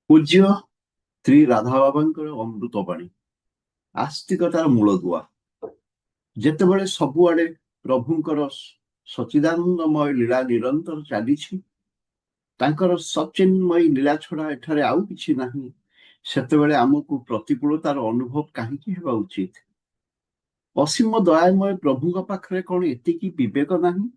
ପୂଜ୍ୟ ଶ୍ରୀ ରାଧା ବାବାଙ୍କର ଅମୃତବାଣୀ ଆସ୍ତିକତାର ମୂଳଦୁଆ। ଯେତେବେଳେ ସବୁଆଡେ ପ୍ରଭୁଙ୍କର ସଚିଦାନନ୍ଦମୟ ଲୀଳା ନିରନ୍ତର ଚାଲିଛି, ତାଙ୍କର ସଚିନ୍ମୟୀ ଲୀଳା ଛଡା ଏଠାରେ ଆଉ କିଛି ନାହିଁ, ସେତେବେଳେ ଆମକୁ ପ୍ରତିକୂଳତାର ଅନୁଭବ କାହିଁକି ହେବା ଉଚିତ? ଅସୀମ ଦୟାମୟ ପ୍ରଭୁଙ୍କ ପାଖରେ କଣ ଏତିକି ବିବେକ ନାହିଁ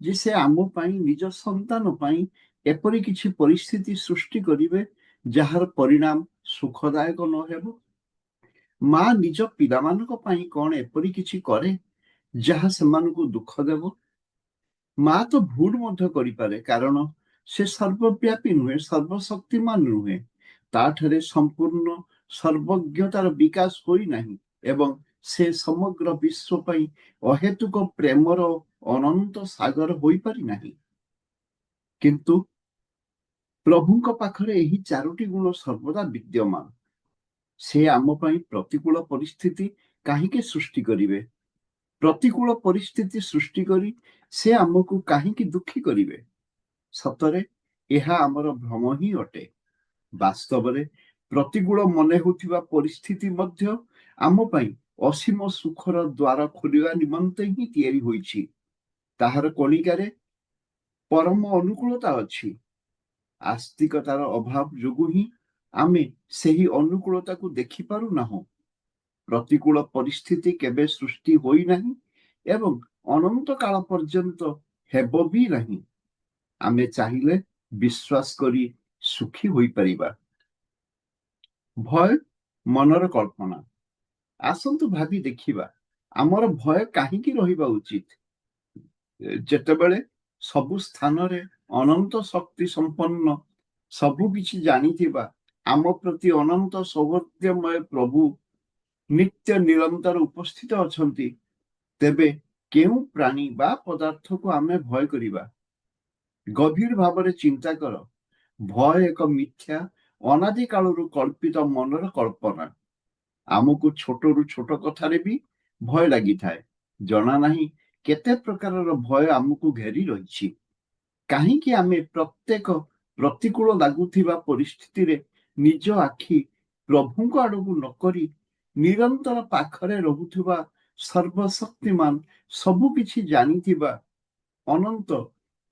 ଯେ ସେ ଆମ ପାଇଁ, ନିଜ ସନ୍ତାନ ପାଇଁ ଏପରି କିଛି ପରିସ୍ଥିତି ସୃଷ୍ଟି କରିବେ ଯାହାର ପରିଣାମ ସୁଖଦାୟକ ନହେବ? ମା ନିଜ ପିଲାମାନଙ୍କ ପାଇଁ କଣ ଏପରି କିଛି କରେ ଯାହା ସେମାନଙ୍କୁ ଦୁଃଖ ଦେବ? ମା ତ ଭୁଲ ମଧ୍ୟ କରିପାରେ, କାରଣ ସେ ସର୍ବବ୍ୟାପୀ ନୁହେଁ, ସର୍ବଶକ୍ତିମାନ ନୁହେଁ। ତାଠାରେ ସମ୍ପୂର୍ଣ୍ଣ ସର୍ବଜ୍ଞତାର ବିକାଶ ହୋଇନାହିଁ ଏବଂ ସେ ସମଗ୍ର ବିଶ୍ୱ ପାଇଁ ଅହେତୁକ ପ୍ରେମର ଅନନ୍ତ ସାଗର ହୋଇପାରି ନାହିଁ। କିନ୍ତୁ ପ୍ରଭୁଙ୍କ ପାଖରେ ଏହି ଚାରୋଟି ଗୁଣ ସର୍ବଦା ବିଦ୍ୟମାନ। ସେ ଆମ ପାଇଁ ପ୍ରତିକୂଳ ପରିସ୍ଥିତି କାହିଁକି ସୃଷ୍ଟି କରିବେ? ପ୍ରତିକୂଳ ପରିସ୍ଥିତି ସୃଷ୍ଟି କରି ସେ ଆମକୁ କାହିଁକି ଦୁଃଖୀ କରିବେ? ସତରେ ଏହା ଆମର ଭ୍ରମ ହିଁ ଅଟେ। ବାସ୍ତବରେ ପ୍ରତିକୂଳ ମନେ ହେଉଥିବା ପରିସ୍ଥିତି ମଧ୍ୟ ଆମ ପାଇଁ ଅସୀମ ସୁଖର ଦ୍ୱାର ଖୋଲିବା ନିମନ୍ତେ ହିଁ ତିଆରି ହୋଇଛି। ତାହାର କଣିକାରେ ପରମ ଅନୁକୂଳତା ଅଛି। ଆସ୍ତିକତାର ଅଭାବ ଯୋଗୁଁ ହିଁ ଆମେ ସେହି ଅନୁକୂଳତାକୁ ଦେଖିପାରୁନାହୁଁ। ପ୍ରତିକୂଳ ପରିସ୍ଥିତି କେବେ ସୃଷ୍ଟି ହୋଇନାହିଁ ଏବଂ ଅନନ୍ତ କାଳ ପର୍ଯ୍ୟନ୍ତ ହେବ ବି ନାହିଁ। ଆମେ ଚାହିଁଲେ ବିଶ୍ୱାସ କରି ସୁଖୀ ହୋଇପାରିବା। ଭୟ ମନର କଳ୍ପନା। ଆସନ୍ତୁ ଭାବି ଦେଖିବା, ଆମର ଭୟ କାହିଁକି ରହିବା ଉଚିତ? ଯେତେବେଳେ ସବୁ ସ୍ଥାନରେ ଅନନ୍ତ ଶକ୍ତି ସମ୍ପନ୍ନ, ସବୁ କିଛି ଜାଣିଥିବା, ଆମ ପ୍ରତି ଅନନ୍ତ ସୌଭାଗ୍ୟମୟ ପ୍ରଭୁ ନିତ୍ୟ ନିରନ୍ତର ଉପସ୍ଥିତ ଅଛନ୍ତି, ତେବେ କେଉଁ ପ୍ରାଣୀ ବା ପଦାର୍ଥକୁ ଆମେ ଭୟ କରିବା? ଗଭୀର ଭାବରେ ଚିନ୍ତା କର। ଭୟ ଏକ ମିଥ୍ୟା, ଅନାଦି କାଳରୁ କଳ୍ପିତ ମନର କଳ୍ପନା। ଆମକୁ ଛୋଟରୁ ଛୋଟ କଥାରେ ବି ଭୟ ଲାଗିଥାଏ। ଜଣା ନାହିଁ କେତେ ପ୍ରକାରର ଭୟ ଆମକୁ ଘେରି ରହିଛି। କାହିଁକି ଆମେ ପ୍ରତ୍ୟେକ ପ୍ରତିକୂଳ ଲାଗୁଥିବା ପରିସ୍ଥିତିରେ ନିଜ ଆଖି ପ୍ରଭୁଙ୍କ ଆଡକୁ ନକରି ନିରନ୍ତର ପାଖରେ ରହୁଥିବା, ସର୍ବଶକ୍ତିମାନ, ସବୁ କିଛି ଜାଣିଥିବା, ଅନନ୍ତ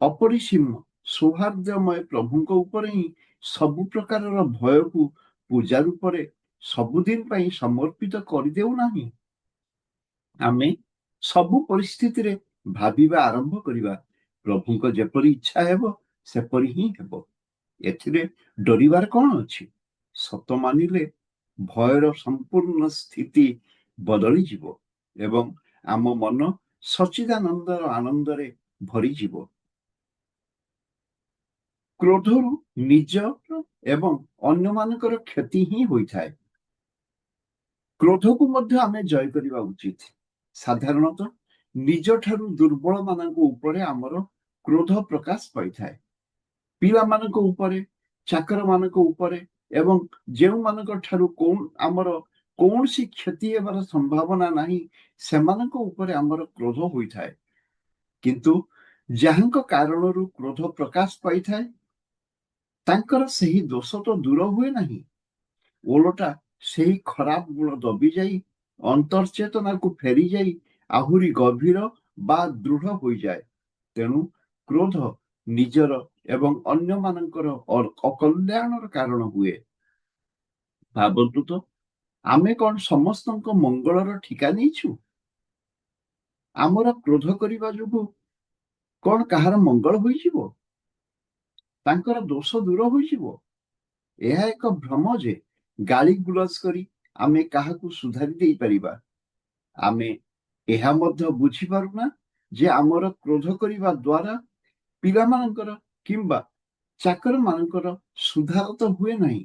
ଅପରିସୀମ ସୌହାର୍ଦ୍ଦ୍ୟମୟ ପ୍ରଭୁଙ୍କ ଉପରେ ହିଁ ସବୁ ପ୍ରକାରର ଭୟକୁ ପୂଜା ରୂପରେ ସବୁଦିନ ପାଇଁ ସମର୍ପିତ କରିଦେଉ ନାହିଁ? ଆମେ ସବୁ ପରିସ୍ଥିତିରେ ଭାବିବା ଆରମ୍ଭ କରିବା, ପ୍ରଭୁଙ୍କ ଯେପରି ଇଚ୍ଛା ହେବ ସେପରି ହିଁ ହେବ। ଏଥିରେ ଡରିବାର କଣ ଅଛି? ସତ ମାନିଲେ ଭୟର ସମ୍ପୂର୍ଣ୍ଣ ସ୍ଥିତି ବଦଳିଯିବ ଏବଂ ଆମ ମନ ସଚ୍ଚିଦାନନ୍ଦର ଆନନ୍ଦରେ ଭରିଯିବ। କ୍ରୋଧରୁ ନିଜର ଏବଂ ଅନ୍ୟମାନଙ୍କର କ୍ଷତି ହିଁ ହୋଇଥାଏ। କ୍ରୋଧକୁ ମଧ୍ୟ ଆମେ ଜୟ କରିବା ଉଚିତ। ସାଧାରଣତଃ ନିଜଠାରୁ ଦୁର୍ବଳ ମାନଙ୍କ ଉପରେ ଆମର କ୍ରୋଧ ପ୍ରକାଶ ପାଇଥାଏ। ପିଲାମାନଙ୍କ ଉପରେ, ଚାକର ମାନଙ୍କ ଉପରେ ଏବଂ ଯେଉଁମାନଙ୍କ ଠାରୁ ଆମର କୌଣସି କ୍ଷତି ହେବାର ସମ୍ଭାବନା ନାହିଁ, ସେମାନଙ୍କ ଉପରେ ଆମର କ୍ରୋଧ ହୋଇଥାଏ। କିନ୍ତୁ ଯାହାଙ୍କ କାରଣରୁ କ୍ରୋଧ ପ୍ରକାଶ ପାଇଥାଏ, ତାଙ୍କର ସେହି ଦୋଷ ତ ଦୂର ହୁଏ ନାହିଁ। ଓଲଟା ସେହି ଖରାପ ଗୁଣ ଦବିଯାଇ ଅନ୍ତର୍ଚେତନାକୁ ଫେରିଯାଇ ଆହୁରି ଗଭୀର ବା ଦୃଢ ହୋଇଯାଏ। ତେଣୁ କ୍ରୋଧ ନିଜର ଏବଂ ଅନ୍ୟମାନଙ୍କର ଅକଲ୍ୟାଣର କାରଣ ହୁଏ। ଭାବନ୍ତୁ ତ, ଆମେ କଣ ସମସ୍ତଙ୍କ ମଙ୍ଗଳର ଠିକା ନେଇଛୁ? ଆମର କ୍ରୋଧ କରିବା ଯୋଗୁଁ କଣ କାହାର ମଙ୍ଗଳ ହୋଇଯିବ? ତାଙ୍କର ଦୋଷ ଦୂର ହୋଇଯିବ? ଏହା ଏକ ଭ୍ରମ ଯେ ଗାଳି ଗୁଲଜ କରି ଆମେ କାହାକୁ ସୁଧାରି ଦେଇପାରିବା। ଆମେ ଏହା ମଧ୍ୟ ବୁଝିପାରୁନା ଯେ ଆମର କ୍ରୋଧ କରିବା ଦ୍ୱାରା ପିଲାମାନଙ୍କର କିମ୍ବା ଚାକର ମାନଙ୍କର ସୁଧାର ତ ହୁଏ ନାହିଁ।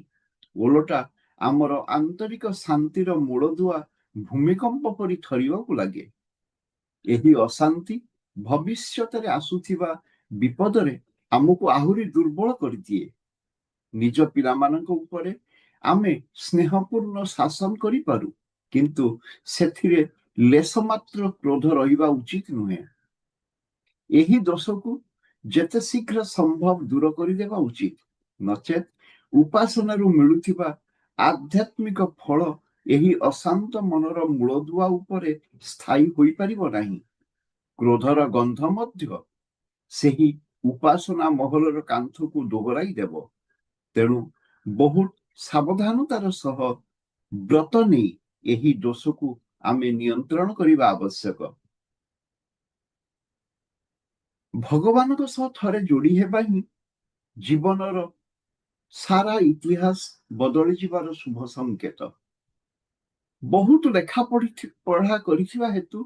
ଓଲଟା ଆମର ଆନ୍ତରିକ ଶାନ୍ତିର ମୂଳଦୁଆ ଭୂମିକମ୍ପ ପରି ଥରିବାକୁ ଲାଗେ। ଏହି ଅଶାନ୍ତି ଭବିଷ୍ୟତରେ ଆସୁଥିବା ବିପଦରେ ଆମକୁ ଆହୁରି ଦୁର୍ବଳ କରିଦିଏ। ନିଜ ପିଲାମାନଙ୍କ ଉପରେ ଆମେ ସ୍ନେହପୂର୍ଣ୍ଣ ଶାସନ କରିପାରୁ, କିନ୍ତୁ ସେଥିରେ ଲେଶ ମାତ୍ର କ୍ରୋଧ ରହିବା ଉଚିତ ନୁହେଁ। ଏହି ଦୋଷକୁ ଯେତେ ଶୀଘ୍ର ସମ୍ଭବ ଦୂର କରିଦେବା ଉଚିତ, ନଚେତ୍ ଉପାସନାରୁ ମିଳୁଥିବା ଆଧ୍ୟାତ୍ମିକ ଫଳ ଏହି ଅଶାନ୍ତ ମନର ମୂଳଦୁଆ ଉପରେ ସ୍ଥାୟୀ ହୋଇପାରିବ ନାହିଁ। କ୍ରୋଧର ଗନ୍ଧ ମଧ୍ୟ ସେହି ଉପାସନା ମହଲର କାନ୍ଥକୁ ଦୋହରାଇ ଦେବ। ତେଣୁ ବହୁତ ସାବଧାନତାର ସହ ବ୍ରତ ନେଇ ଏହି ଦୋଷକୁ ଆମେ ନିୟନ୍ତ୍ରଣ କରିବା ଆବଶ୍ୟକ। ଭଗବାନଙ୍କ ସହ ଥରେ ଯୋଡ଼ି ହେବା ହିଁ ଜୀବନର ସାରା ଇତିହାସ ବଦଳି ଯିବାର ଶୁଭ ସଂକେତ। ବହୁତ ଲେଖା ପଢା କରିଥିବା ହେତୁ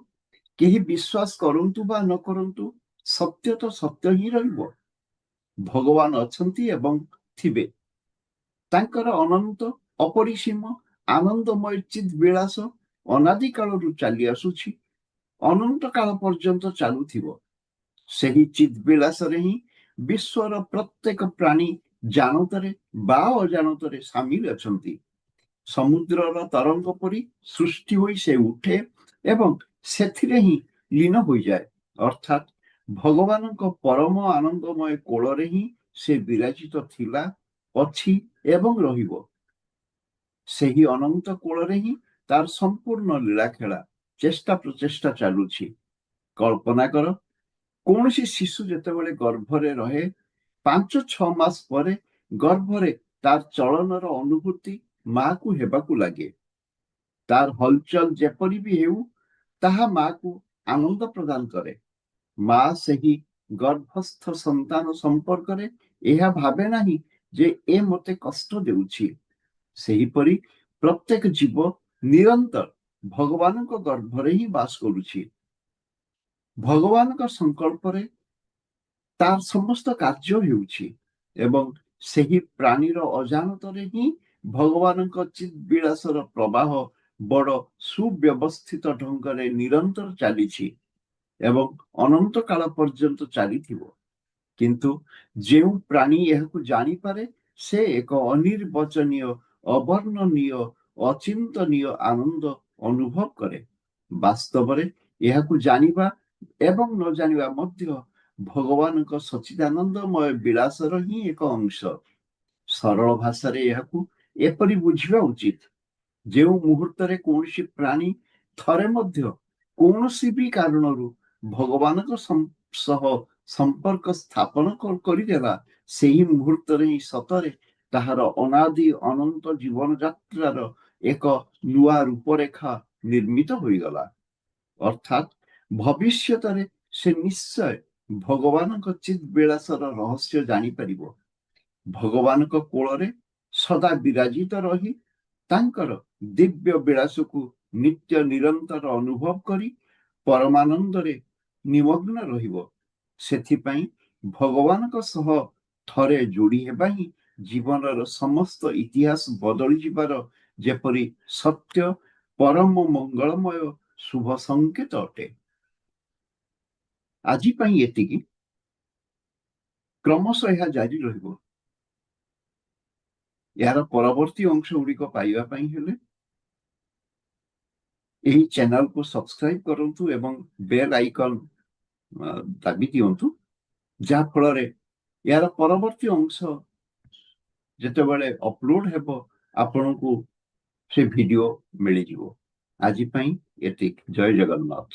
କେହି ବିଶ୍ୱାସ କରନ୍ତୁ ବା ନ କରନ୍ତୁ, ସତ୍ୟ ତ ସତ୍ୟ ହିଁ ରହିବ। ଭଗବାନ ଅଛନ୍ତି ଏବଂ ଥିବେ। ତାଙ୍କର ଅନନ୍ତ ଅପରିସୀମ ଆନନ୍ଦମୟ ଚିତ୍ ବିଳାସ ଅନାଦି କାଳରୁ ଚାଲି ଆସୁଛି, ଅନନ୍ତ କାଳ ପର୍ଯ୍ୟନ୍ତ ଚାଲୁଥିବ। ସେହି ଚିତ୍ ବିଳାସରେ ହିଁ ବିଶ୍ୱର ପ୍ରତ୍ୟେକ ପ୍ରାଣୀ ଜାଣତରେ ବା ଅଜାଣତରେ ସାମିଲ ଅଛନ୍ତି। ସମୁଦ୍ରର ତରଙ୍ଗ ପରି ସୃଷ୍ଟି ହୋଇ ସେ ଉଠେ ଏବଂ ସେଥିରେ ହିଁ ଲୀନ ହୋଇଯାଏ। ଅର୍ଥାତ୍ ଭଗବାନଙ୍କ ପରମ ଆନନ୍ଦମୟ କୋଳରେ ହିଁ ସେ ବିରାଜିତ ଥିଲା, ଅଛି ଏବଂ ରହିବ। ସେହି ଅନନ୍ତ କୋଳରେ ହିଁ ତାର ସମ୍ପୂର୍ଣ୍ଣ ଲୀଳାଖେଳା, ଚେଷ୍ଟା ପ୍ରଚେଷ୍ଟା ଚାଲୁଛି। କଳ୍ପନା କର, କୌଣସି ଶିଶୁ ଯେତେବେଳେ ଗର୍ଭରେ ରହେ, 5-6 ମାସ ପରେ ଗର୍ଭରେ ତାର ଚଳନର ଅନୁଭୂତି ମାକୁ ହେବାକୁ ଲାଗେ। ତାର ହଲଚଲ ଯେପରି ବି ହେଉ, ତାହା ମାକୁ ଆନନ୍ଦ ପ୍ରଦାନ କରେ। ମା ସେହି ଗର୍ଭସ୍ଥ ସନ୍ତାନ ସମ୍ପର୍କରେ ଏହା ଭାବେ ନାହିଁ ଯେ ଏ ମୋତେ କଷ୍ଟ ଦେଉଛି। ସେହିପରି ପ୍ରତ୍ୟେକ ଜୀବ ନିରନ୍ତର ଭଗବାନଙ୍କ ଗର୍ଭରେ ହିଁ ବାସ କରୁଛି। ଭଗବାନଙ୍କ ସଂକଳ୍ପରେ ତାର ସମସ୍ତ କାର୍ଯ୍ୟ ହେଉଛି ଏବଂ ସେହି ପ୍ରାଣୀର ଅଜାଣତରେ ହିଁ ଭଗବାନଙ୍କ ଚିତ୍ ବିଳାସର ପ୍ରବାହ ବଡ଼ ସୁବ୍ୟବସ୍ଥିତ ଢଙ୍ଗରେ ନିରନ୍ତର ଚାଲିଛି ଏବଂ ଅନନ୍ତ କାଳ ପର୍ଯ୍ୟନ୍ତ ଚାଲିଥିବ। କିନ୍ତୁ ଯେଉଁ ପ୍ରାଣୀ ଏହାକୁ ଜାଣିପାରେ, ସେ ଏକ ଅନିର୍ବଚନୀୟ, ଅବର୍ଣ୍ଣନୀୟ, ଅଚିନ୍ତନୀୟ ଆନନ୍ଦ ଅନୁଭବ କରେ। ବାସ୍ତବରେ ଏହାକୁ ଜାଣିବା ଏବଂ ନ ଜାଣିବା ମଧ୍ୟ ଭଗବାନଙ୍କ ସଚ୍ଚିଦାନନ୍ଦମୟ ବିଳାସର ହିଁ ଏକ ଅଂଶ। ସରଳ ଭାଷାରେ ଏହାକୁ ଏପରି ବୁଝିବା ଉଚିତ, ଯେଉଁ ମୁହୂର୍ତ୍ତରେ କୌଣସି ପ୍ରାଣୀ ଥରେ ମଧ୍ୟ କୌଣସି ବି କାରଣରୁ ଭଗବାନଙ୍କ ସହ ସମ୍ପର୍କ ସ୍ଥାପନ କରିଦେଲା, ସେହି ମୁହୂର୍ତ୍ତରେ ହିଁ ସତରେ ତାହାର ଅନାଦି ଅନନ୍ତ ଜୀବନ ଯାତ୍ରାର ଏକ ନୂଆ ରୂପରେଖା ନିର୍ମିତ ହୋଇଗଲା। ଅର୍ଥାତ୍ ଭବିଷ୍ୟତରେ ସେ ନିଶ୍ଚୟ ଭଗବାନଙ୍କ ଚିତ୍ ବିଳାସର ରହସ୍ୟ ଜାଣିପାରିବ। ଭଗବାନଙ୍କ କୋଳରେ ସଦା ବିରାଜିତ ରହି ତାଙ୍କର ଦିବ୍ୟ ବିଳାସକୁ ନିତ୍ୟ ନିରନ୍ତର ଅନୁଭବ କରି ପରମାନନ୍ଦରେ ନିମଗ୍ନ ରହିବ। ସେଥିପାଇଁ ଭଗବାନଙ୍କ ସହ ଥରେ ଯୋଡ଼ି ହେବା ହିଁ ଜୀବନର ସମସ୍ତ ଇତିହାସ ବଦଳି ଯିବାର ଯେପରି ସତ୍ୟ, ପରମ ମଙ୍ଗଳମୟ ଶୁଭ ସଂକେତ ଅଟେ। ଆଜି ପାଇଁ ଏତିକି। କ୍ରମଶଃ ଏହା ଜାରି ରହିବ। ଏହାର ପରବର୍ତ୍ତୀ ଅଂଶ ଗୁଡ଼ିକ ପାଇବା ପାଇଁ ହେଲେ ଏହି ଚ୍ୟାନେଲକୁ ସବସ୍କ୍ରାଇବ କରନ୍ତୁ ଏବଂ ବେଲ୍ ଆଇକନ ଦାବି ଦିଅନ୍ତୁ, ଯାହା ଫଳରେ ଏହାର ପରବର୍ତ୍ତୀ ଅଂଶ ଯେତେବେଳେ ଅପଲୋଡ ହେବ, ଆପଣଙ୍କୁ ସେ ଭିଡିଓ ମିଳିଯିବ। ଆଜି ପାଇଁ ଏତିକି। ଜୟ ଜଗନ୍ନାଥ।